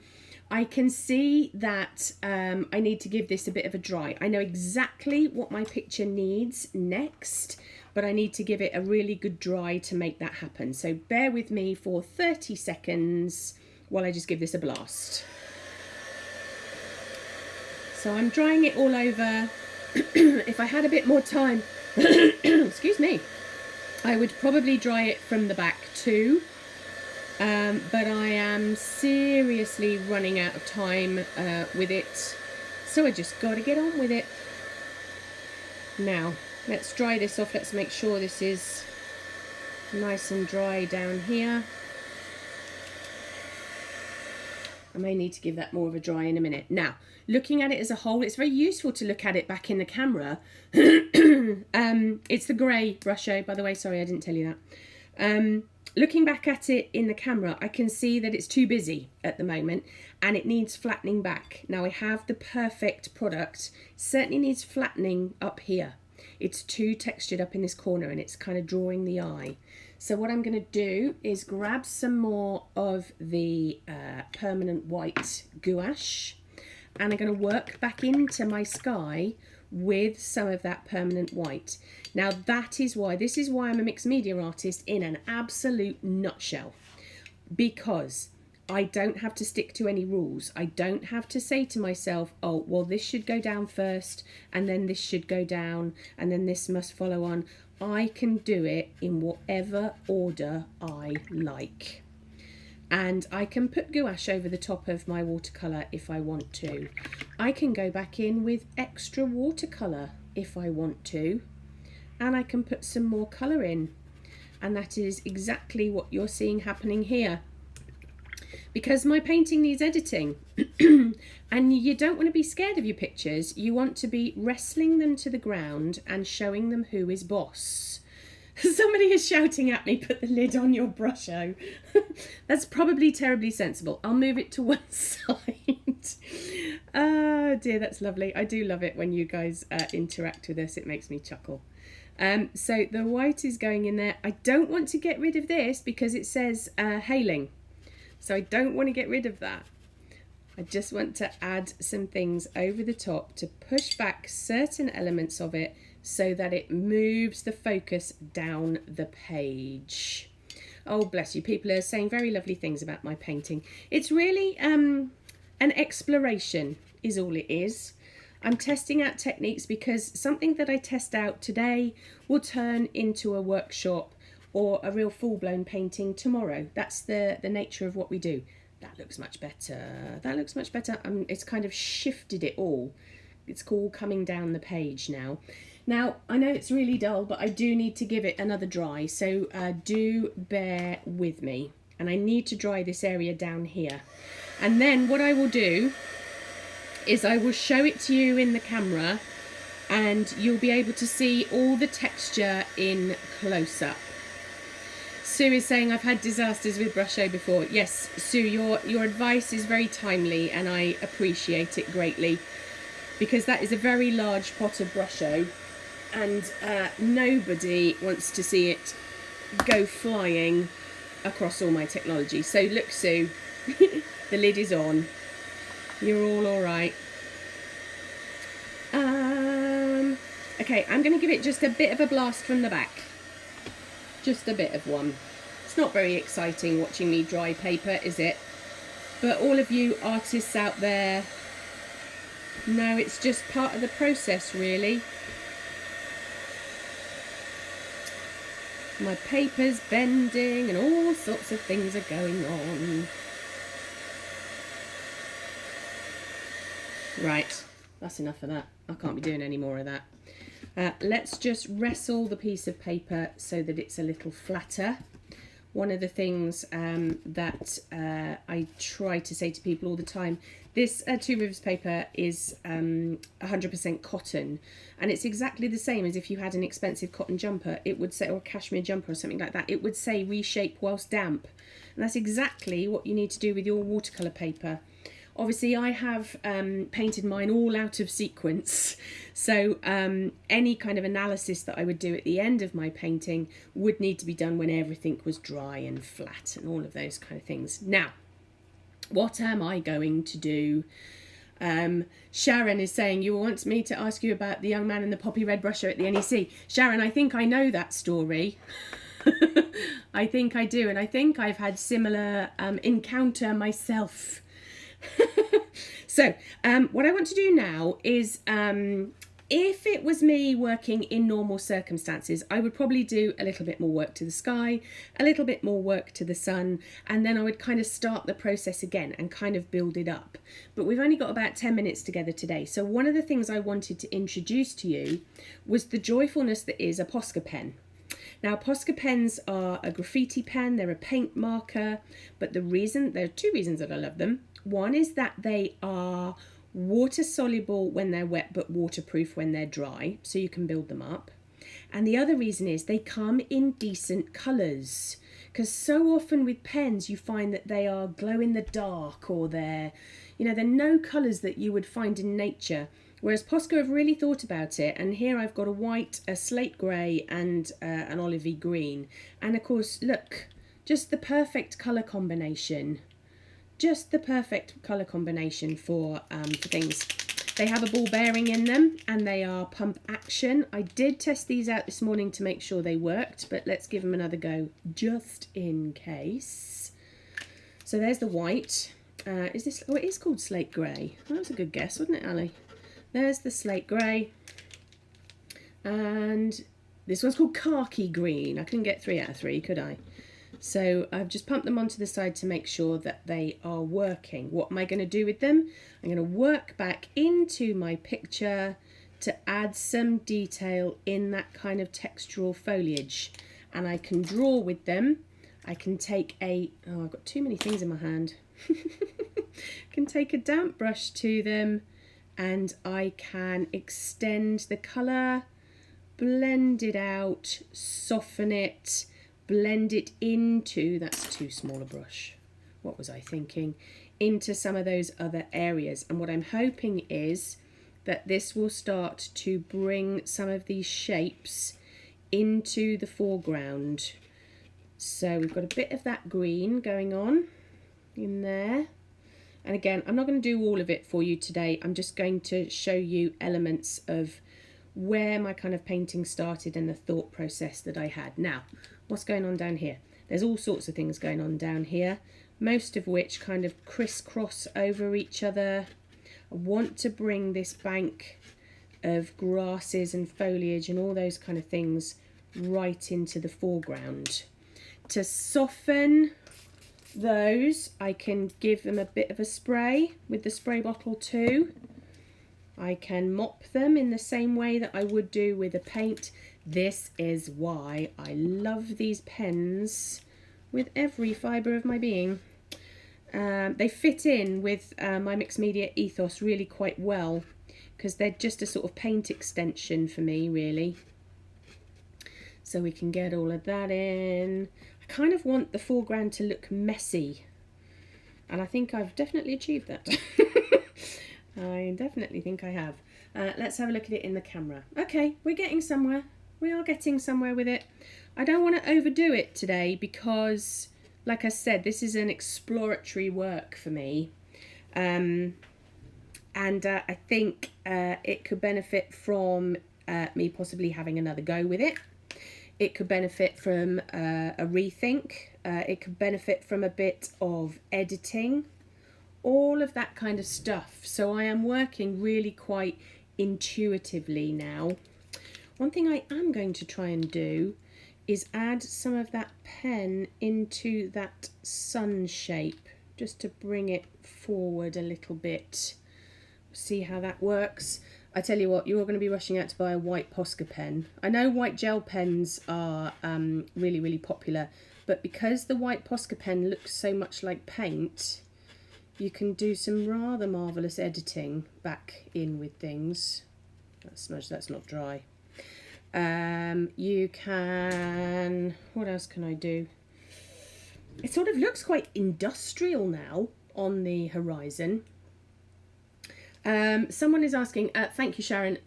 I can see that I need to give this a bit of a dry. I know exactly what my picture needs next, but I need to give it a really good dry to make that happen. So bear with me for 30 seconds while I just give this a blast. So I'm drying it all over. If I had a bit more time, excuse me, I would probably dry it from the back too. But I am seriously running out of time with it, so I just got to get on with it. Now, let's dry this off. Let's make sure this is nice and dry down here. I may need to give that more of a dry in a minute. Now, looking at it as a whole, it's very useful to look at it back in the camera. It's the grey Brusho, by the way. Sorry, I didn't tell you that. Looking back at it in the camera, I can see that it's too busy at the moment and it needs flattening back. Now I have the perfect product. It certainly needs flattening up here. It's too textured up in this corner and it's kind of drawing the eye. So what I'm going to do is grab some more of the permanent white gouache, and I'm going to work back into my sky with some of that permanent white. Now this is why I'm a mixed media artist in an absolute nutshell, because I don't have to stick to any rules. I don't have to say to myself, oh, well, this should go down first, and then this should go down, and then this must follow on. I can do it in whatever order I like. And I can put gouache over the top of my watercolour if I want to. I can go back in with extra watercolour if I want to. And I can put some more colour in. And that is exactly what you're seeing happening here. Because my painting needs editing. And you don't want to be scared of your pictures. You want to be wrestling them to the ground and showing them who is boss. Somebody is shouting at me, put the lid on your Brusho. That's probably terribly sensible. I'll move it to one side. Oh dear, that's lovely. I do love it when you guys interact with us. It makes me chuckle. So the white is going in there. I don't want to get rid of this because it says Hayling. So I don't want to get rid of that. I just want to add some things over the top to push back certain elements of it so that it moves the focus down the page. Oh, bless you. People are saying very lovely things about my painting. It's really an exploration is all it is. I'm testing out techniques because something that I test out today will turn into a workshop or a real full-blown painting tomorrow. That's the nature of what we do. That looks much better. That looks much better. It's kind of shifted it all. It's all coming down the page now. Now, I know it's really dull, but I do need to give it another dry, so do bear with me. And I need to dry this area down here. And then what I will do is I will show it to you in the camera and you'll be able to see all the texture in close-up. Sue is saying I've had disasters with Brusho before. Yes, Sue, your advice is very timely and I appreciate it greatly, because that is a very large pot of Brusho and nobody wants to see it go flying across all my technology. So look, Sue, the lid is on. You're all right. Okay, I'm going to give it just a bit of a blast from the back. Just a bit of one. It's not very exciting watching me dry paper, is it? But all of you artists out there know it's just part of the process, really. My paper's bending and all sorts of things are going on. Right, that's enough of that. I can't be doing any more of that. Let's just wrestle the piece of paper so that it's a little flatter. One of the things that I try to say to people all the time, this Two Rivers paper is 100% cotton, and it's exactly the same as if you had an expensive cotton jumper. It would say, or a cashmere jumper or something like that, it would say reshape whilst damp. And that's exactly what you need to do with your watercolour paper. Obviously, I have painted mine all out of sequence, so any kind of analysis that I would do at the end of my painting would need to be done when everything was dry and flat and all of those kind of things. Now, What am I going to do? Sharon is saying, you want me to ask you about the young man in the poppy red brusho at the NEC. Sharon, I think I know that story. I think I do, and I think I've had similar encounter myself. So what I want to do now is, if it was me working in normal circumstances, I would probably do a little bit more work to the sky, a little bit more work to the sun, and then I would kind of start the process again and kind of build it up. But we've only got about 10 minutes together today. So one of the things I wanted to introduce to you was the joyfulness that is a Posca pen. Now, Posca pens are a graffiti pen, they're a paint marker, but there are two reasons that I love them. One is that they are water soluble when they're wet, but waterproof when they're dry, so you can build them up. And the other reason is they come in decent colours, because so often with pens you find that they are glow in the dark, or they're no colours that you would find in nature. Whereas Posca have really thought about it, and here I've got a white, a slate grey and an olivey green. And of course, look, just the perfect colour combination. Just the perfect colour combination for things. They have a ball bearing in them, and they are pump action. I did test these out this morning to make sure they worked, but let's give them another go just in case. So there's the white. Is this, oh, it is called slate grey. That was a good guess, wasn't it, Ali? There's the slate grey, and this one's called khaki green. I couldn't get 3 out of 3, could I? So I've just pumped them onto the side to make sure that they are working. What am I going to do with them? I'm going to work back into my picture to add some detail in that kind of textural foliage. And I can draw with them. I can take I've got too many things in my hand. I can take a damp brush to them, and I can extend the colour, blend it out, soften it, blend it into, that's too small a brush, what was I thinking, into some of those other areas. And what I'm hoping is that this will start to bring some of these shapes into the foreground. So we've got a bit of that green going on in there. And again, I'm not going to do all of it for you today. I'm just going to show you elements of where my kind of painting started and the thought process that I had. Now, what's going on down here? There's all sorts of things going on down here, most of which kind of crisscross over each other. I want to bring this bank of grasses and foliage and all those kind of things right into the foreground. To soften those, I can give them a bit of a spray with the spray bottle too. I can mop them in the same way that I would do with a paint. This is why I love these pens with every fibre of my being. They fit in with my mixed media ethos really quite well, because they're just a sort of paint extension for me, really. So we can get all of that in. I kind of want the foreground to look messy, and I think I've definitely achieved that. I definitely think I have. Let's have a look at it in the camera. Okay, we're getting somewhere. We are getting somewhere with it. I don't want to overdo it today because, like I said, this is an exploratory work for me. And I think it could benefit from me possibly having another go with it. It could benefit from a rethink. It could benefit from a bit of editing. All of that kind of stuff. So I am working really quite intuitively now. One thing I am going to try and do is add some of that pen into that sun shape, just to bring it forward a little bit. See how that works. I tell you what, you're going to be rushing out to buy a white Posca pen. I know white gel pens are really, really popular, but because the white Posca pen looks so much like paint, you can do some rather marvellous editing back in with things. That smudge, that's not dry. You can, what else can I do? It sort of looks quite industrial now on the horizon. Someone is asking, thank you Sharon,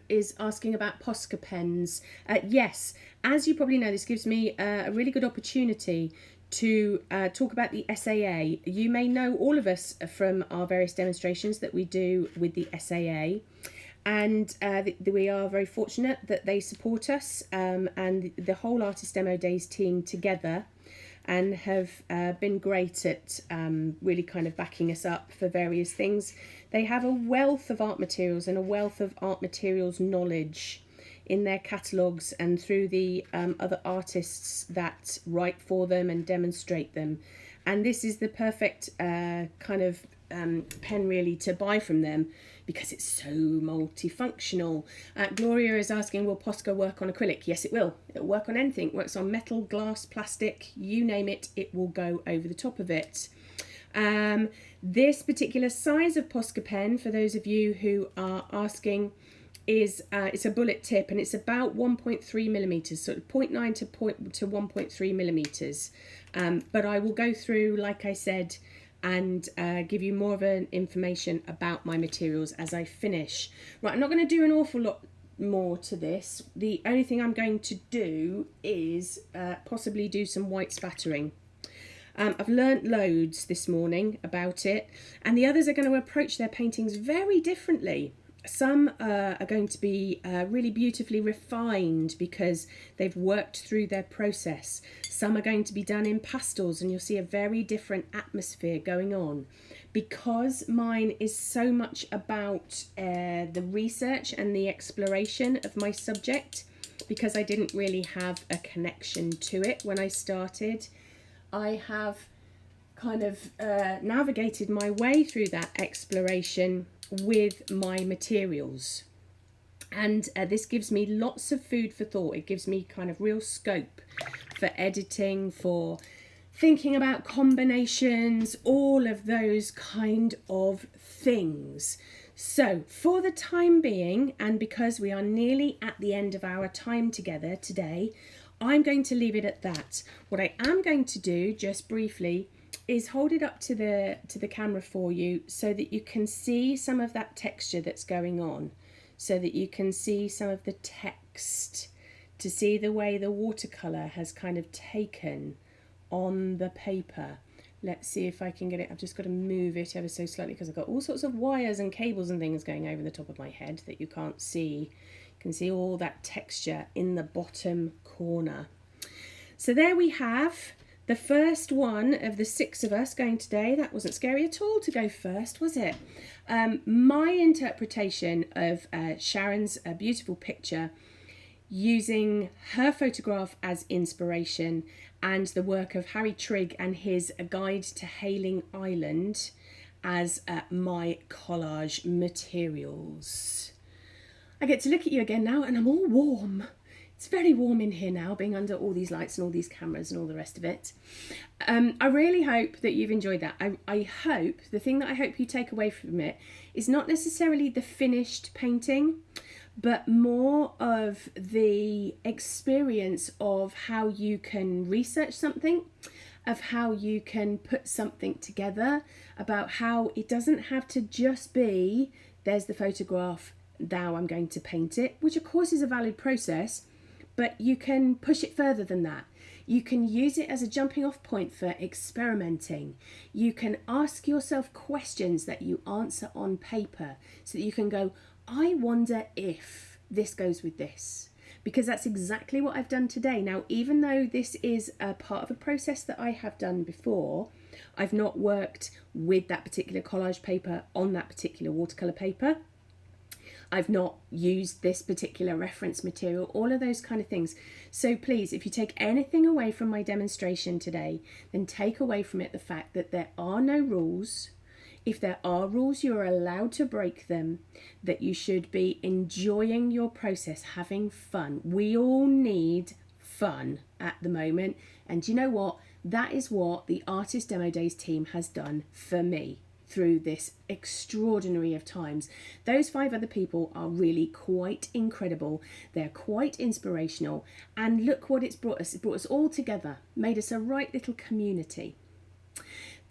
is asking about Posca pens. Yes, as you probably know, this gives me a really good opportunity to talk about the SAA. You may know all of us from our various demonstrations that we do with the SAA, and we are very fortunate that they support us and the whole Artist Demo Days team together, and have been great at really kind of backing us up for various things. They have a wealth of art materials and a wealth of art materials knowledge in their catalogues and through the other artists that write for them and demonstrate them. And this is the perfect kind of pen really to buy from them, because it's so multifunctional. Gloria is asking, will Posca work on acrylic? Yes, it will. It'll work on anything. It works on metal, glass, plastic, you name it, it will go over the top of it. This particular size of Posca pen, for those of you who are asking, is it's a bullet tip, and it's about 1.3 millimeters, so 0.9 to 1.3 millimeters. But I will go through, like I said, and give you more of an information about my materials as I finish. Right, I'm not going to do an awful lot more to this. The only thing I'm going to do is possibly do some white spattering. I've learnt loads this morning about it, and the others are going to approach their paintings very differently. Some are going to be really beautifully refined because they've worked through their process. Some are going to be done in pastels, and you'll see a very different atmosphere going on. Because mine is so much about the research and the exploration of my subject, because I didn't really have a connection to it when I started, I have kind of navigated my way through that exploration with my materials, and this gives me lots of food for thought. It gives me kind of real scope for editing, for thinking about combinations, all of those kind of things. So for the time being, and because we are nearly at the end of our time together today, I'm going to leave it at that. What I am going to do, just briefly, is hold it up to the camera for you so that you can see some of that texture that's going on, so that you can see some of the text, to see the way the watercolor has kind of taken on the paper. Let's see if I can get it. I've just got to move it ever so slightly because I've got all sorts of wires and cables and things going over the top of my head that you can't see. You can see all that texture in the bottom corner. So there we have the first one of the 6 of us going today. That wasn't scary at all to go first, was it? My interpretation of Sharon's beautiful picture, using her photograph as inspiration and the work of Harry Trigg and his A Guide to Hayling Island as my collage materials. I get to look at you again now and I'm all warm. It's very warm in here now, being under all these lights and all these cameras and all the rest of it. I really hope that you've enjoyed that. I hope, the thing that I hope you take away from it is not necessarily the finished painting, but more of the experience of how you can research something, of how you can put something together, about how it doesn't have to just be, there's the photograph, now I'm going to paint it, which of course is a valid process, but you can push it further than that. You can use it as a jumping off point for experimenting. You can ask yourself questions that you answer on paper so that you can go, I wonder if this goes with this. Because that's exactly what I've done today. Now, even though this is a part of a process that I have done before, I've not worked with that particular collage paper on that particular watercolour paper. I've not used this particular reference material, all of those kind of things. So please, if you take anything away from my demonstration today, then take away from it the fact that there are no rules. If there are rules, you're allowed to break them, that you should be enjoying your process, having fun. We all need fun at the moment. And you know what? That is what the Artist Demo Days team has done for me through this extraordinary of times. Those 5 other people are really quite incredible. They're quite inspirational. And look what it's brought us. It brought us all together, made us a right little community.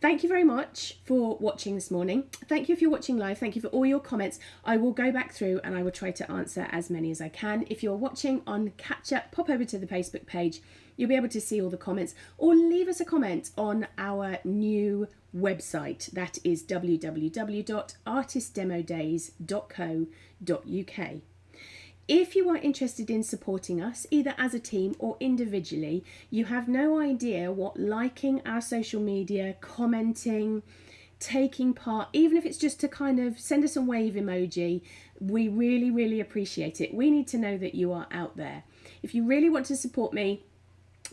Thank you very much for watching this morning. Thank you if you're watching live. Thank you for all your comments. I will go back through and I will try to answer as many as I can. If you're watching on catch up, pop over to the Facebook page. you'll be able to see all the comments, or leave us a comment on our new website. That is www.artistdemodays.co.uk. If you are interested in supporting us, either as a team or individually, you have no idea what liking our social media, commenting, taking part, even if it's just to kind of send us a wave emoji, we really, really appreciate it. We need to know that you are out there. If you really want to support me,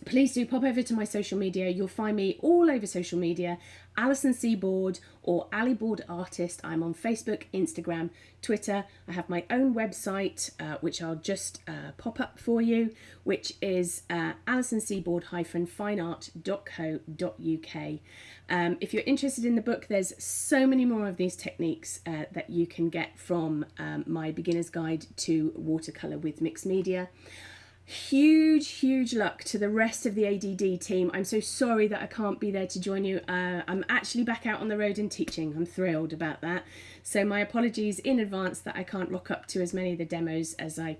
please do pop over to my social media. You'll find me all over social media, Alison Seaboard or Ali Board Artist. I'm on Facebook, Instagram, Twitter. I have my own website, which I'll just pop up for you, which is alisonseaboard-fineart.co.uk. If you're interested in the book, there's so many more of these techniques that you can get from my beginner's guide to watercolour with mixed media. Huge luck to the rest of the ADD team. I'm so sorry that I can't be there to join you. I'm actually back out on the road and teaching. I'm thrilled about that. So my apologies in advance that I can't rock up to as many of the demos as I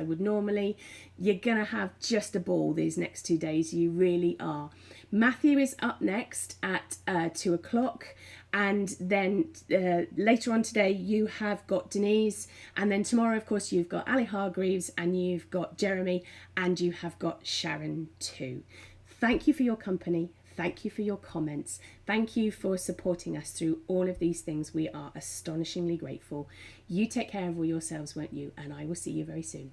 would normally. You're gonna have just a ball these next 2 days. You really are. Matthew is up next at 2 o'clock. And then later on today, you have got Denise. And then tomorrow, of course, you've got Ali Hargreaves and you've got Jeremy and you have got Sharon too. Thank you for your company. Thank you for your comments. Thank you for supporting us through all of these things. We are astonishingly grateful. You take care of all yourselves, won't you? And I will see you very soon.